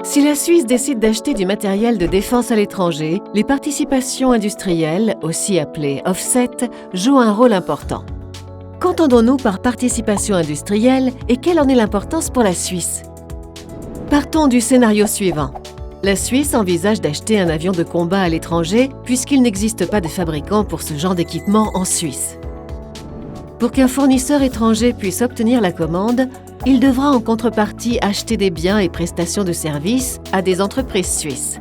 Si la Suisse décide d'acheter du matériel de défense à l'étranger, les participations industrielles, aussi appelées offset, jouent un rôle important. Qu'entendons-nous par participation industrielle et quelle en est l'importance pour la Suisse? Partons du scénario suivant. La Suisse envisage d'acheter un avion de combat à l'étranger puisqu'il n'existe pas de fabricant pour ce genre d'équipement en Suisse. Pour qu'un fournisseur étranger puisse obtenir la commande, il devra en contrepartie acheter des biens et prestations de services à des entreprises suisses.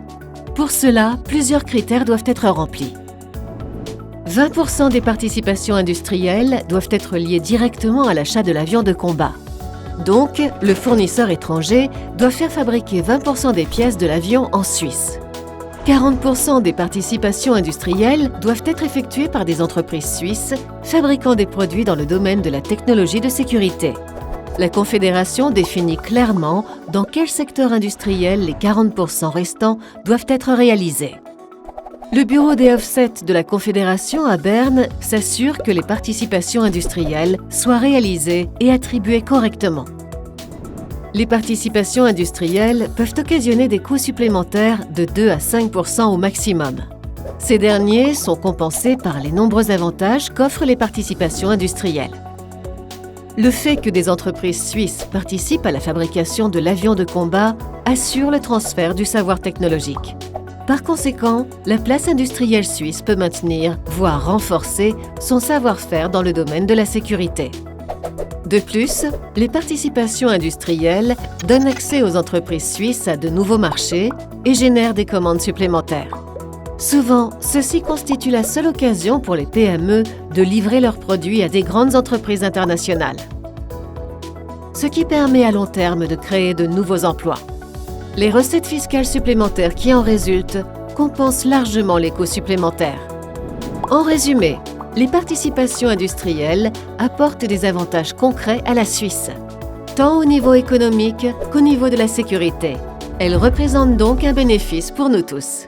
Pour cela, plusieurs critères doivent être remplis. 20% des participations industrielles doivent être liées directement à l'achat de l'avion de combat. Donc, le fournisseur étranger doit faire fabriquer 20% des pièces de l'avion en Suisse. 40% des participations industrielles doivent être effectuées par des entreprises suisses fabriquant des produits dans le domaine de la technologie de sécurité. La Confédération définit clairement dans quel secteur industriel les 40% restants doivent être réalisés. Le bureau des offsets de la Confédération à Berne s'assure que les participations industrielles soient réalisées et attribuées correctement. Les participations industrielles peuvent occasionner des coûts supplémentaires de 2 à 5% au maximum. Ces derniers sont compensés par les nombreux avantages qu'offrent les participations industrielles. Le fait que des entreprises suisses participent à la fabrication de l'avion de combat assure le transfert du savoir technologique. Par conséquent, la place industrielle suisse peut maintenir, voire renforcer, son savoir-faire dans le domaine de la sécurité. De plus, les participations industrielles donnent accès aux entreprises suisses à de nouveaux marchés et génèrent des commandes supplémentaires. Souvent, ceci constitue la seule occasion pour les PME de livrer leurs produits à des grandes entreprises internationales. Ce qui permet à long terme de créer de nouveaux emplois. Les recettes fiscales supplémentaires qui en résultent compensent largement les coûts supplémentaires. En résumé, les participations industrielles apportent des avantages concrets à la Suisse, tant au niveau économique qu'au niveau de la sécurité. Elles représentent donc un bénéfice pour nous tous.